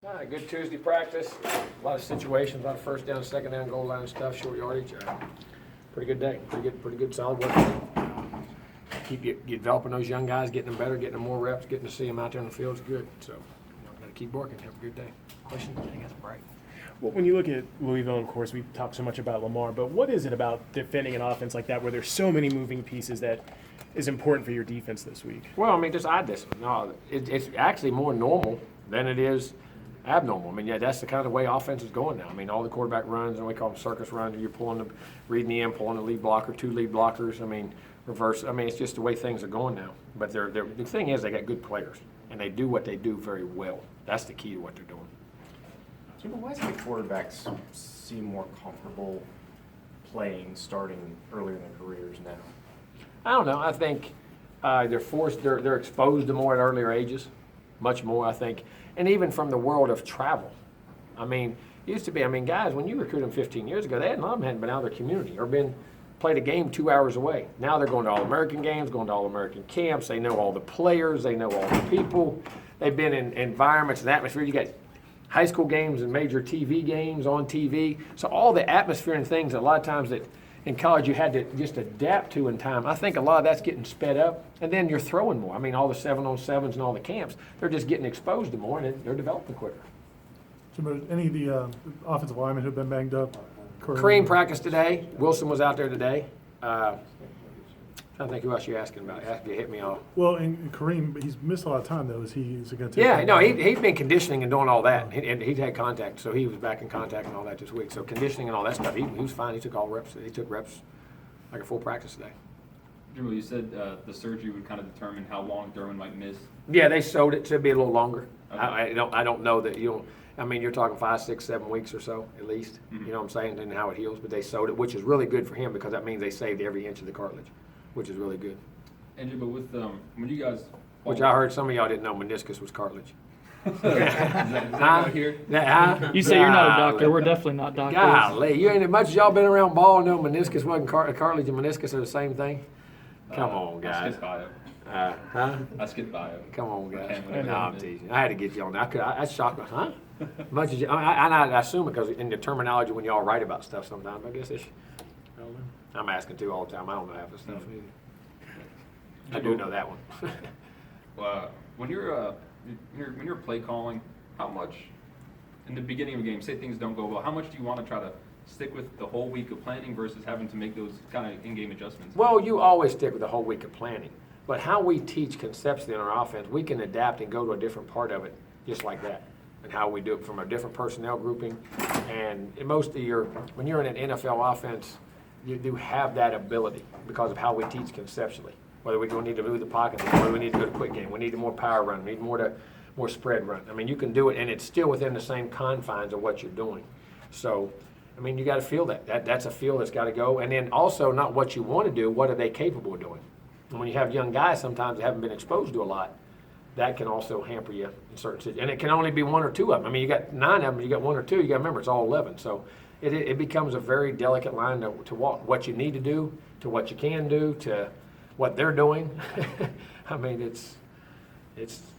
All right, good Tuesday practice. A lot of situations, a lot of first down, second down, goal line stuff, short yardage. Pretty good day. Pretty good, solid work. Keep developing those young guys, getting them better, getting them more reps, getting to see them out there in the field is good. So, got to keep working. Have a good day. Question? I think that's right. Well, when you look at Louisville, of course, we talk so much about Lamar, but what is it about defending an offense like that where there's so many moving pieces that is important for your defense this week? Well, I mean, just eye discipline. No, it's actually more normal than it is abnormal. I mean, yeah, that's the kind of way offense is going now. I mean, all the quarterback runs, and we call them circus runs, you're reading the end, pulling the lead blocker, two lead blockers. I mean, reverse. I mean, it's just the way things are going now. But the thing is, they got good players, and they do what they do very well. That's the key to what they're doing. Jimbo, why do quarterbacks seem more comfortable playing starting earlier in their careers now? I don't know. I think they're exposed to more at earlier ages, much more, I think. And even from the world of travel. I mean, it used to be, guys, when you recruited them 15 years ago, a lot of them hadn't been out of their community or played a game 2 hours away. Now they're going to All-American games, going to All-American camps. They know all the players. They know all the people. They've been in environments and atmosphere. You got high school games and major TV games on TV. So all the atmosphere and things that a lot of times that in college you had to just adapt to in time. I think a lot of that's getting sped up. And then you're throwing more. I mean, all the 7-on-7s and all the camps, they're just getting exposed to more and they're developing quicker. Jimbo, any of the offensive linemen who've been banged up? Kareem practiced today. Wilson was out there today. I think who else you're asking about. You hit me off. Well, and Kareem, he's missed a lot of time, though. Is he going to take? Yeah, no, he's been conditioning and doing all that. And he'd had contact, so he was back in contact and all that this week. So conditioning and all that stuff, he was fine. He took all reps. He took reps like a full practice today. Jimbo, you said the surgery would kind of determine how long Derwin might miss. Yeah, they sewed it to be a little longer. Okay. I don't know that you'll. I mean, you're talking 5, 6, 7 weeks or so at least. Mm-hmm. You know what I'm saying? And how it heals, but they sewed it, which is really good for him because that means they saved every inch of the cartilage, which is really good. And Jimbo, with when you guys, which I heard some of y'all didn't know meniscus was cartilage. is that here? You say you're not a doctor. We're definitely not doctors. Golly, you ain't as much as y'all been around ball and know meniscus wasn't cartilage and meniscus are the same thing. Come on, guys. I skipped bio. I skipped bio. Come on, guys. No, I'm teasing. I had to get you on that. I shocked me, huh? Much as I assume it because in the terminology when y'all write about stuff sometimes, I guess it's. I don't know. I'm asking too all the time. I don't know half the stuff either. I do know that one. Well, when you're play calling, how much in the beginning of a game, say things don't go well, how much do you want to try to stick with the whole week of planning versus having to make those kind of in-game adjustments? Well, you always stick with the whole week of planning, but how we teach conceptually in our offense, we can adapt and go to a different part of it just like that, and how we do it from a different personnel grouping. And in most of when you're in an NFL offense, you do have that ability because of how we teach conceptually. Whether we need to move the pocket, whether we need to go to quick game, we need more power run, we need more spread run. I mean, you can do it, and it's still within the same confines of what you're doing. So, I mean, you got to feel that. That's a feel that's got to go. And then also not what you want to do, what are they capable of doing? And when you have young guys sometimes that haven't been exposed to a lot, that can also hamper you in certain situations. And it can only be 1 or 2 of them. I mean, you got 9 of them, you got 1 or 2, you got to remember it's all 11. So it becomes a very delicate line to walk. What you need to do, to what you can do, to what they're doing. I mean, it's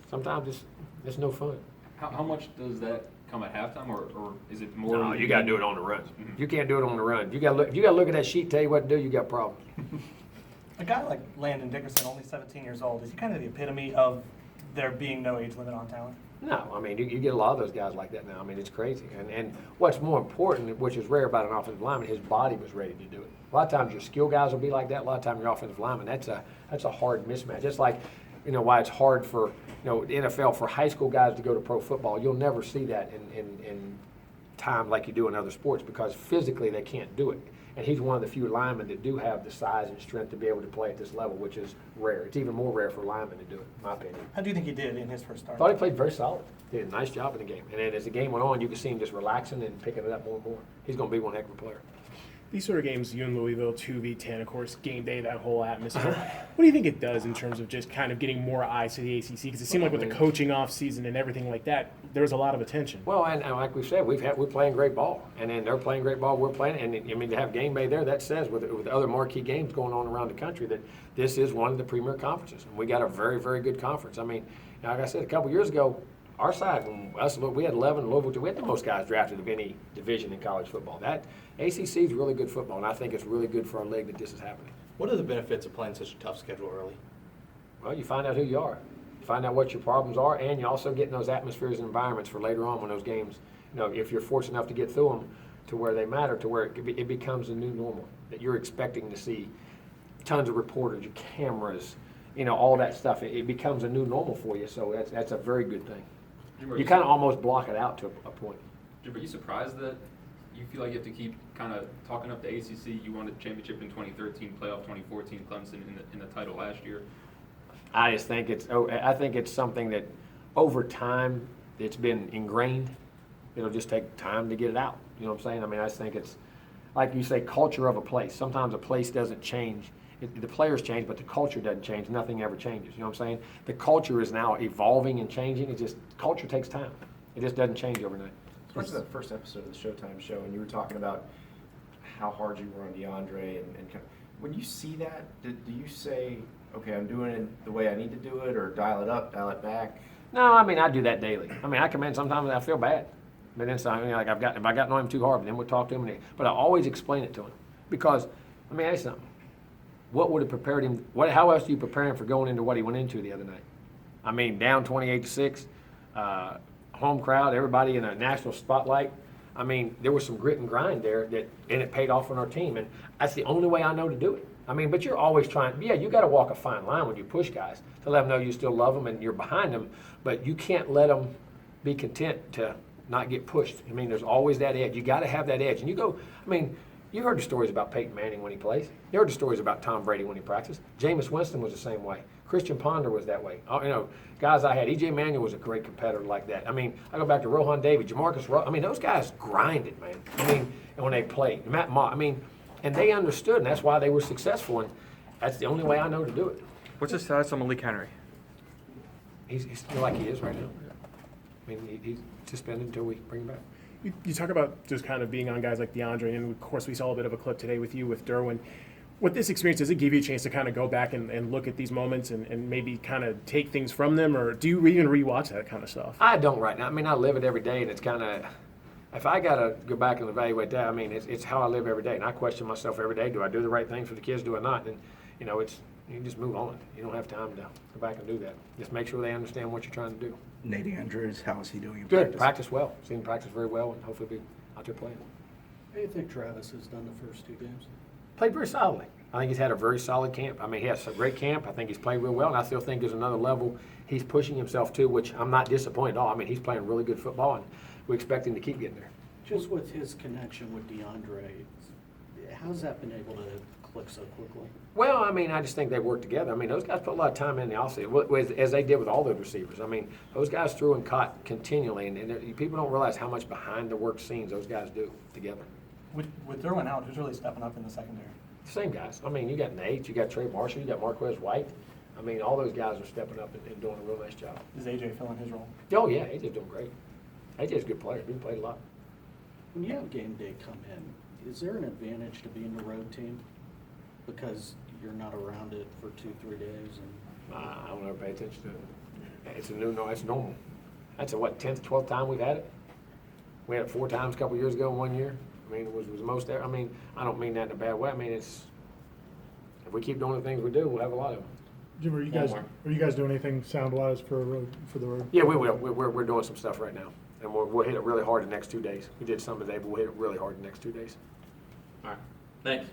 sometimes it's no fun. How much does that come at halftime, or is it more? No, you got to do it on the run. Mm-hmm. You can't do it on the run. You got to look at that sheet, tell you what to do. You got problems. A guy like Landon Dickerson, only 17 years old, is he kind of the epitome of there being no age limit on talent? No, I mean, you get a lot of those guys like that now. I mean, it's crazy. And what's more important, which is rare about an offensive lineman, his body was ready to do it. A lot of times your skill guys will be like that. A lot of times your offensive lineman, that's a hard mismatch. It's like, why it's hard for, the NFL for high school guys to go to pro football. You'll never see that in time like you do in other sports because physically they can't do it. And he's one of the few linemen that do have the size and strength to be able to play at this level, which is rare. It's even more rare for linemen to do it, in my opinion. How do you think he did in his first start? I thought he played very solid. Did a nice job in the game. And then as the game went on, you could see him just relaxing and picking it up more and more. He's going to be one heck of a player. These sort of games, you and Louisville, 2v10, of course, game day, that whole atmosphere. What do you think it does in terms of just kind of getting more eyes to the ACC? Because it seemed like with the coaching off season and everything like that, there was a lot of attention. Well, and like we said, we're playing great ball, and then they're playing great ball. We're playing, and I mean to have game day there, that says with other marquee games going on around the country that this is one of the premier conferences, and we got a very, very good conference. I mean, like I said a couple years ago, our side, we had 11, Louisville, we had the most guys drafted of any division in college football. That ACC is really good football, and I think it's really good for our league that this is happening. What are the benefits of playing such a tough schedule early? Well, you find out who you are. You find out what your problems are, and you also get in those atmospheres and environments for later on when those games, if you're fortunate enough to get through them to where they matter, to where it becomes a new normal, that you're expecting to see tons of reporters, your cameras, all that stuff. It becomes a new normal for you, so that's a very good thing. Jimbo, You kind of almost block it out to a point. Jimbo, are you surprised that you feel like you have to keep kind of talking up the ACC? You won a championship in 2013, playoff 2014, Clemson in the title last year. I just think it's something that over time it's been ingrained. It'll just take time to get it out. You know what I'm saying? I mean, I just think it's like you say, culture of a place. Sometimes a place doesn't change. The players change, but the culture doesn't change. Nothing ever changes. You know what I'm saying? The culture is now evolving and changing. Culture takes time. It just doesn't change overnight. Back to that first episode of the Showtime show, and you were talking about how hard you were on DeAndre, and kind of, when you see that, do you say, okay, I'm doing it the way I need to do it, or dial it up, dial it back? No, I mean, I do that daily. I mean, I come in sometimes and I feel bad. But then, if I got to know him too hard, then we'll talk to him. But I always explain it to him. Because, let me ask you something. What would have prepared him? How else do you prepare him for going into what he went into the other night? I mean, down 28-6, home crowd, everybody in a national spotlight. I mean, there was some grit and grind there, and it paid off on our team. And that's the only way I know to do it. I mean, but you're always trying. Yeah, you got to walk a fine line when you push guys to let them know you still love them and you're behind them. But you can't let them be content to not get pushed. I mean, there's always that edge. You got to have that edge. And you heard the stories about Peyton Manning when he plays. You heard the stories about Tom Brady when he practiced. Jameis Winston was the same way. Christian Ponder was that way. Guys I had. E.J. Manuel was a great competitor like that. I mean, I go back to Rohan David, Jamarcus Russell. I mean, those guys grinded, man. I mean, and when they played. Matt Mott. I mean, and they understood, and that's why they were successful. And that's the only way I know to do it. What's the status on Malik Henry? He's still like he is right now. I mean, he's suspended until we bring him back. You talk about just kind of being on guys like DeAndre, and of course we saw a bit of a clip today with you with Derwin. What this experience, does it give you a chance to kind of go back and look at these moments and maybe kind of take things from them, or do you even rewatch that kind of stuff? I don't right now. I mean, I live it every day, and it's kind of, if I got to go back and evaluate that, I mean, it's how I live every day, and I question myself every day. Do I do the right thing for the kids? Do I not? And, you just move on. You don't have time to go back and do that. Just make sure they understand what you're trying to do. Nate Andrews, how is he doing in Good. practice? Practice well. Seen him practice very well, and hopefully be out there playing. How do you think Travis has done the first two games? Played very solidly. I think he's had a very solid camp. I mean, he has a great camp. I think he's played real well, and I still think there's another level he's pushing himself to, which I'm not disappointed at all. I mean, he's playing really good football, and we expect him to keep getting there. Just with his connection with DeAndre, how's that been able to click so quickly? Well, I mean, I just think they work together. I mean, those guys put a lot of time in the offseason, as they did with all the receivers. I mean, those guys threw and caught continually, and people don't realize how much behind the work scenes those guys do together. With Derwin out, who's really stepping up in the secondary? Same guys. I mean, you got Nate, you got Trey Marshall, you got Marquez White. I mean, all those guys are stepping up and doing a real nice job. Is AJ filling his role? Oh, yeah, AJ's doing great. AJ's a good player. He played a lot. When you have game day come in, is there an advantage to being the road team? Because you're not around it for 2-3 days, and I don't ever pay attention to it. It's it's normal. That's a 10th, 12th time we've had it. We had it 4 times a couple years ago in 1 year. I mean, it was the most there. I mean, I don't mean that in a bad way. I mean, if we keep doing the things we do, we'll have a lot of them. Jim, are you guys doing anything sound-wise for the road? Yeah, we will. We're doing some stuff right now, and we'll hit it really hard the next 2 days. We did some today, but we'll hit it really hard the next 2 days. All right. Thanks.